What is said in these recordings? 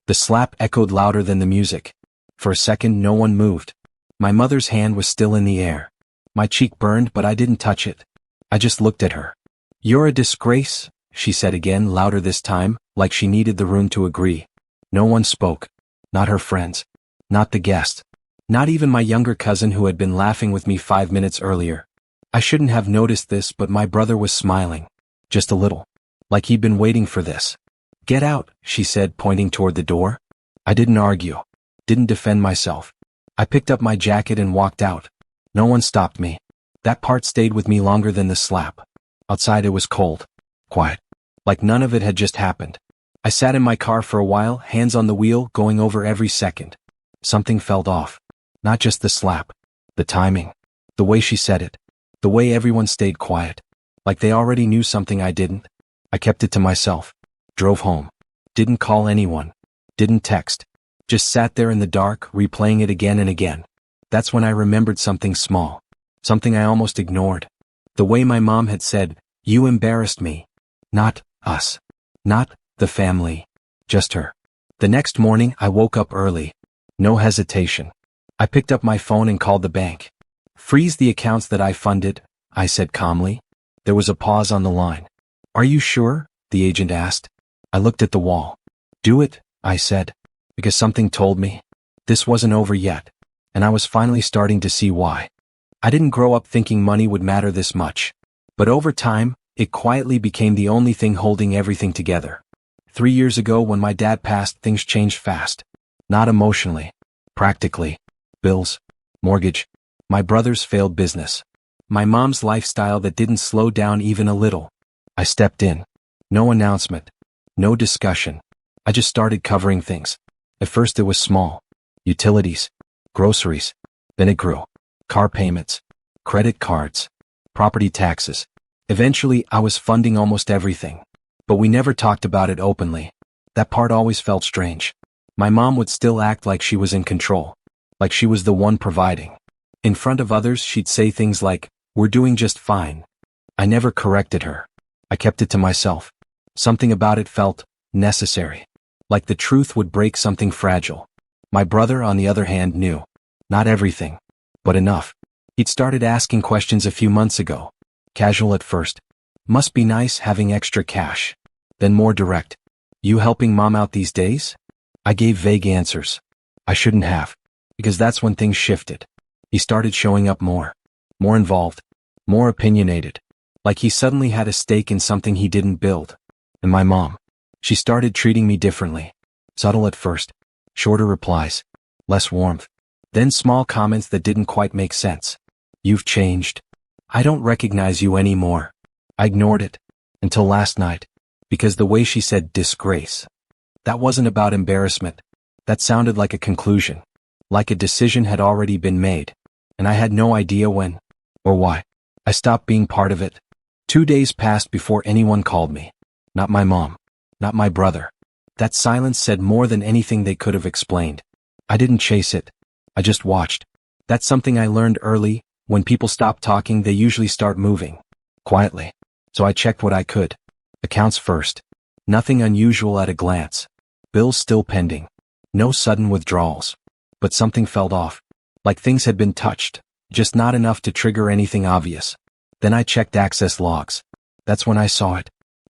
The slap echoed louder than the music. For a second no one moved. My mother's hand was still in the air. My cheek burned, but I didn't touch it. I just looked at her. "You're a disgrace," she said again, louder this time, like she needed the room to agree. No one spoke. Not her friends. Not the guest. Not even my younger cousin who had been laughing with me 5 minutes earlier. I shouldn't have noticed this, but my brother was smiling. Just a little. Like he'd been waiting for this. "Get out," she said, pointing toward the door. I didn't argue. Didn't defend myself. I picked up my jacket and walked out. No one stopped me. That part stayed with me longer than the slap. Outside it was cold. Quiet. Like none of it had just happened. I sat in my car for a while, hands on the wheel, going over every second. Something felt off. Not just the slap. The timing. The way she said it. The way everyone stayed quiet. Like they already knew something I didn't. I kept it to myself. Drove home. Didn't call anyone. Didn't text. Just sat there in the dark, replaying it again and again. That's when I remembered something small. Something I almost ignored. The way my mom had said, "You embarrassed me." Not us. Not the family. Just her. The next morning I woke up early. No hesitation. I picked up my phone and called the bank. "Freeze the accounts that I funded," I said calmly. There was a pause on the line. "Are you sure?" the agent asked. I looked at the wall. "Do it," I said. Because something told me. This wasn't over yet. And I was finally starting to see why. I didn't grow up thinking money would matter this much. But over time, it quietly became the only thing holding everything together. 3 years ago when my dad passed, things changed fast. Not emotionally. Practically. Bills. Mortgage. My brother's failed business. My mom's lifestyle that didn't slow down even a little. I stepped in. No announcement. No discussion. I just started covering things. At first it was small. Utilities. Groceries. Then it grew. Car payments. Credit cards. Property taxes. Eventually I was funding almost everything. But we never talked about it openly. That part always felt strange. My mom would still act like she was in control. Like she was the one providing. In front of others she'd say things like, "We're doing just fine." I never corrected her. I kept it to myself. Something about it felt necessary. Like the truth would break something fragile. My brother, on the other hand, knew. Not everything. But enough. He'd started asking questions a few months ago. Casual at first. "Must be nice having extra cash." Then more direct. "You helping mom out these days?" I gave vague answers. I shouldn't have. Because that's when things shifted. He started showing up more. More involved. More opinionated. Like he suddenly had a stake in something he didn't build. And my mom. She started treating me differently. Subtle at first. Shorter replies. Less warmth. Then small comments that didn't quite make sense. "You've changed. I don't recognize you anymore." I ignored it. Until last night. Because the way she said disgrace. That wasn't about embarrassment. That sounded like a conclusion. Like a decision had already been made. And I had no idea when. Or why. I stopped being part of it. 2 days passed before anyone called me. Not my mom. Not my brother. That silence said more than anything they could have explained. I didn't chase it. I just watched. That's something I learned early. When people stop talking, they usually start moving. Quietly. So I checked what I could. Accounts first. Nothing unusual at a glance. Bills still pending. No sudden withdrawals. But something felt off. Like things had been touched. Just not enough to trigger anything obvious. Then I checked access logs. That's when I saw it.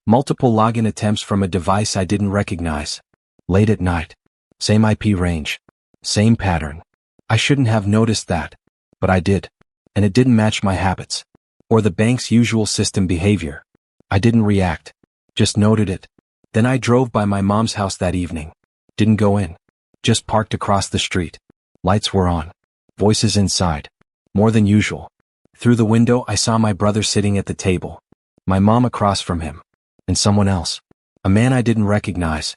Multiple login attempts from a device I didn't recognize. Late at night. Same IP range. Same pattern. I shouldn't have noticed that. But I did. And it didn't match my habits. Or the bank's usual system behavior. I didn't react. Just noted it. Then I drove by my mom's house that evening. Didn't go in. Just parked across the street. Lights were on. Voices inside. More than usual. Through the window I saw my brother sitting at the table. My mom across from him. And someone else. A man I didn't recognize.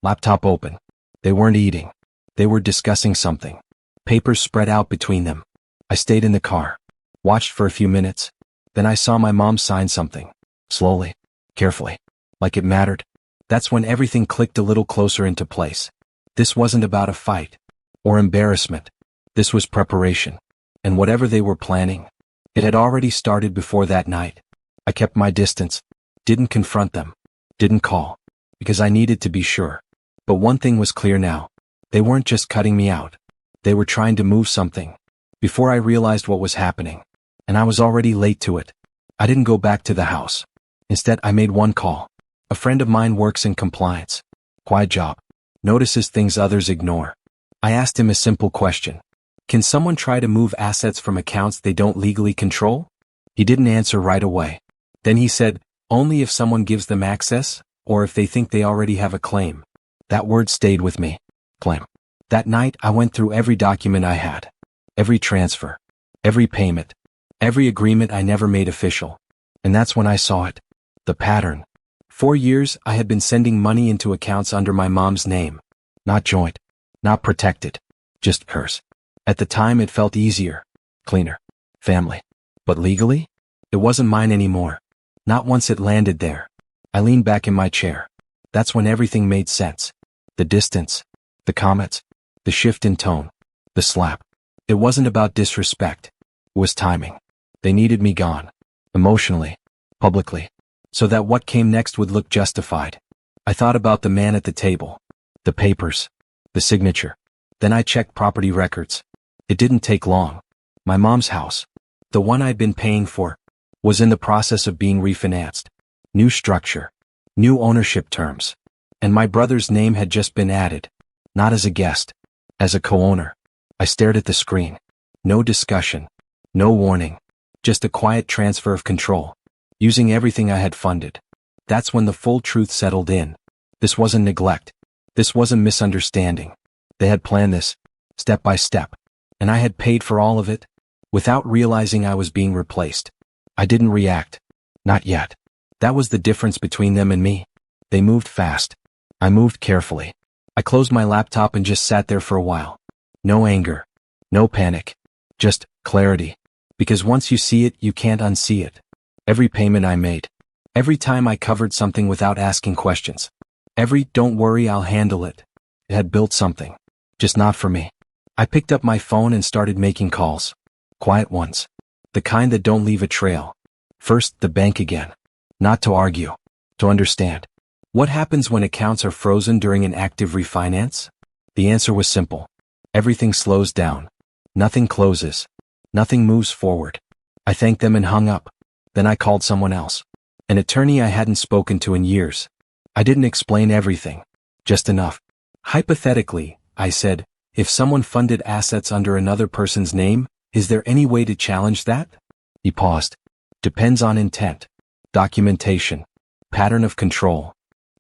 Laptop open. They weren't eating. They were discussing something. Papers spread out between them. I stayed in the car. Watched for a few minutes. Then I saw my mom sign something. Slowly. Carefully. Like it mattered. That's when everything clicked a little closer into place. This wasn't about a fight. Or embarrassment. This was preparation. And whatever they were planning, it had already started before that night. I kept my distance. Didn't confront them. Didn't call. Because I needed to be sure. But one thing was clear now. They weren't just cutting me out. They were trying to move something. Before I realized what was happening. And I was already late to it. I didn't go back to the house. Instead, I made one call. A friend of mine works in compliance. Quiet job. Notices things others ignore. I asked him a simple question. Can someone try to move assets from accounts they don't legally control? He didn't answer right away. Then he said, only if someone gives them access, or if they think they already have a claim. That word stayed with me. Claim. That night, I went through every document I had. Every transfer. Every payment. Every agreement I never made official. And that's when I saw it. The pattern. 4 years, I had been sending money into accounts under my mom's name. Not joint. Not protected. Just hers. At the time, it felt easier. Cleaner. Family. But legally? It wasn't mine anymore. Not once it landed there. I leaned back in my chair. That's when everything made sense. The distance. The comments. The shift in tone. The slap. It wasn't about disrespect. It was timing. They needed me gone. Emotionally. Publicly. So that what came next would look justified. I thought about the man at the table. The papers. The signature. Then I checked property records. It didn't take long. My mom's house, the one I'd been paying for, was in the process of being refinanced. New structure. New ownership terms. And my brother's name had just been added. Not as a guest. As a co-owner. I stared at the screen. No discussion. No warning. Just a quiet transfer of control. Using everything I had funded. That's when the full truth settled in. This wasn't neglect. This wasn't misunderstanding. They had planned this, step by step. And I had paid for all of it, without realizing I was being replaced. I didn't react. Not yet. That was the difference between them and me. They moved fast. I moved carefully. I closed my laptop and just sat there for a while. No anger. No panic. Just clarity. Because once you see it, you can't unsee it. Every payment I made. Every time I covered something without asking questions. Every "don't worry, I'll handle it." It had built something. Just not for me. I picked up my phone and started making calls. Quiet ones. The kind that don't leave a trail. First, the bank again. Not to argue. To understand. What happens when accounts are frozen during an active refinance? The answer was simple. Everything slows down. Nothing closes. Nothing moves forward. I thanked them and hung up. Then I called someone else. An attorney I hadn't spoken to in years. I didn't explain everything. Just enough. Hypothetically, I said, if someone funded assets under another person's name, is there any way to challenge that? He paused. Depends on intent. Documentation. Pattern of control.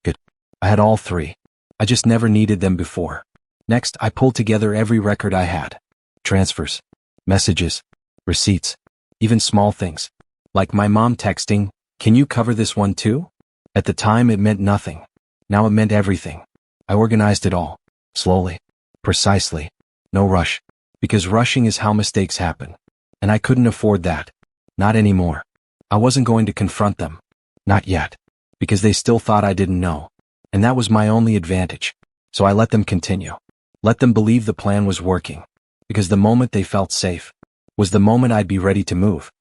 Good. I had all three. I just never needed them before. Next, I pulled together every record I had. Transfers. Messages. Receipts. Even small things. Like my mom texting, "Can you cover this one too?" At the time it meant nothing. Now it meant everything. I organized it all. Slowly. Precisely. No rush. Because rushing is how mistakes happen. And I couldn't afford that. Not anymore. I wasn't going to confront them. Not yet. Because they still thought I didn't know. And that was my only advantage. So I let them continue. Let them believe the plan was working. Because the moment they felt safe was the moment I'd be ready to move.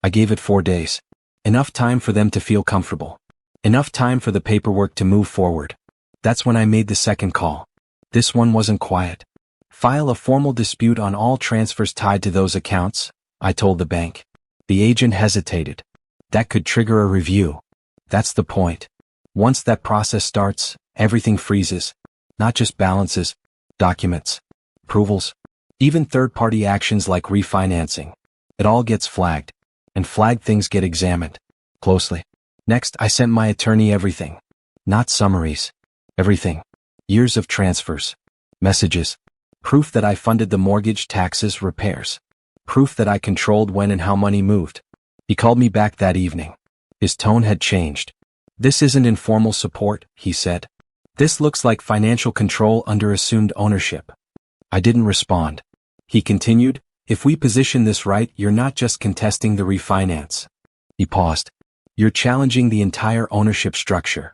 I gave it 4 days. Enough time for them to feel comfortable. Enough time for the paperwork to move forward. That's when I made the second call. This one wasn't quiet. File a formal dispute on all transfers tied to those accounts, I told the bank. The agent hesitated. That could trigger a review. That's the point. Once that process starts, everything freezes. Not just balances, documents, approvals, even third-party actions like refinancing. It all gets flagged. And flagged things get examined. Closely. Next, I sent my attorney everything. Not summaries. Everything. Years of transfers. Messages. Proof that I funded the mortgage, taxes, repairs. Proof that I controlled when and how money moved. He called me back that evening. His tone had changed. "This isn't informal support," he said. "This looks like financial control under assumed ownership." I didn't respond. He continued, "If we position this right, you're not just contesting the refinance." He paused. "You're challenging the entire ownership structure."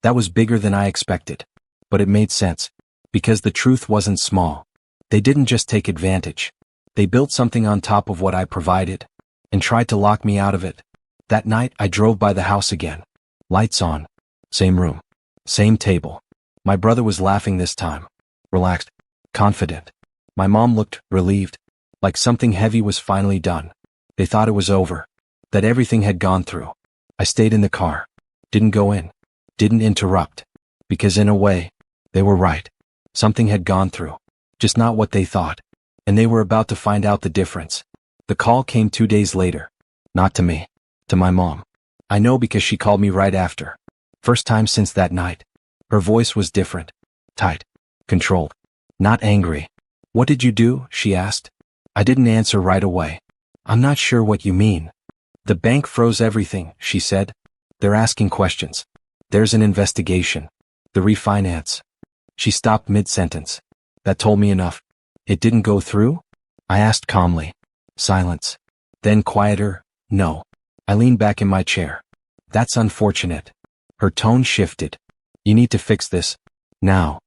That was bigger than I expected. But it made sense. Because the truth wasn't small. They didn't just take advantage. They built something on top of what I provided. And tried to lock me out of it. That night, I drove by the house again. Lights on. Same room. Same table. My brother was laughing this time. Relaxed. Confident. My mom looked relieved. Like something heavy was finally done. They thought it was over. That everything had gone through. I stayed in the car. Didn't go in. Didn't interrupt. Because in a way, they were right. Something had gone through. Just not what they thought. And they were about to find out the difference. The call came 2 days later. Not to me. To my mom. I know because she called me right after. First time since that night. Her voice was different. Tight. Controlled. Not angry. What did you do? She asked. I didn't answer right away. I'm not sure what you mean. The bank froze everything, she said. They're asking questions. There's an investigation. The refinance. She stopped mid-sentence. That told me enough. It didn't go through? I asked calmly. Silence. Then quieter, no. I leaned back in my chair. That's unfortunate. Her tone shifted. You need to fix this. Now.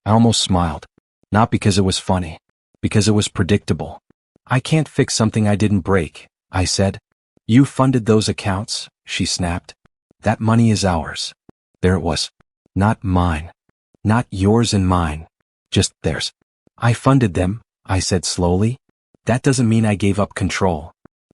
I almost smiled. Not because it was funny. Because it was predictable. I can't fix something I didn't break, I said. You funded those accounts, she snapped. That money is ours. There it was. Not mine. Not yours and mine. Just theirs. I funded them, I said slowly. That doesn't mean I gave up control.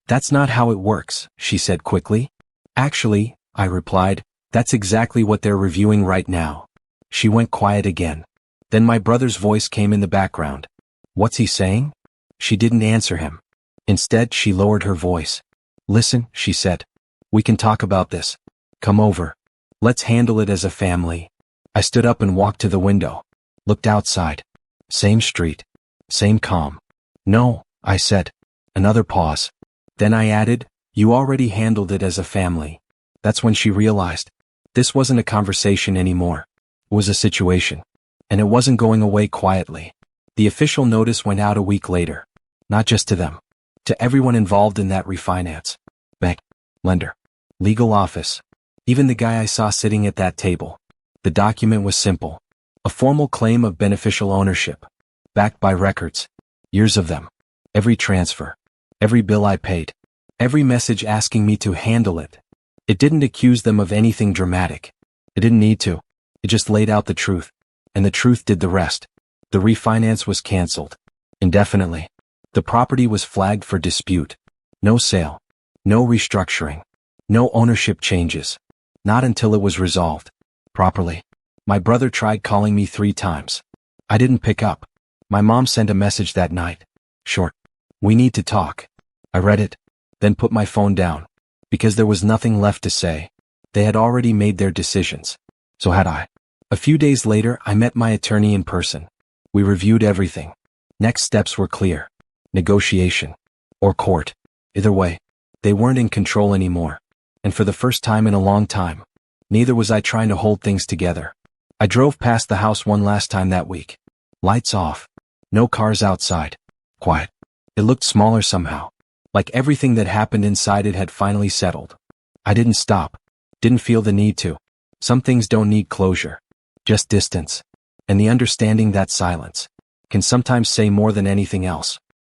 That's not how it works, she said quickly. Actually, I replied, that's exactly what they're reviewing right now. She went quiet again. Then my brother's voice came in the background. What's he saying? She didn't answer him. Instead, she lowered her voice. Listen, she said. We can talk about this. Come over. Let's handle it as a family. I stood up and walked to the window. Looked outside. Same street. Same calm. No, I said. Another pause. Then I added, you already handled it as a family. That's when she realized. This wasn't a conversation anymore. It was a situation. And it wasn't going away quietly. The official notice went out a week later. Not just to them. To everyone involved in that refinance. Bank. Lender. Legal office. Even the guy I saw sitting at that table. The document was simple. A formal claim of beneficial ownership. Backed by records. Years of them. Every transfer. Every bill I paid. Every message asking me to handle it. It didn't accuse them of anything dramatic. It didn't need to. It just laid out the truth. And the truth did the rest. The refinance was canceled. Indefinitely. The property was flagged for dispute. No sale. No restructuring. No ownership changes. Not until it was resolved. Properly. My brother tried calling me 3 times. I didn't pick up. My mom sent a message that night. Short. We need to talk. I read it. Then put my phone down. Because there was nothing left to say. They had already made their decisions. So had I. A few days later, I met my attorney in person. We reviewed everything. Next steps were clear. Negotiation. Or court. Either way, they weren't in control anymore. And for the first time in a long time, neither was I trying to hold things together. I drove past the house one last time that week. Lights off. No cars outside. Quiet. It looked smaller somehow. Like everything that happened inside it had finally settled. I didn't stop. Didn't feel the need to. Some things don't need closure. Just distance. And the understanding that silence can sometimes say more than anything else.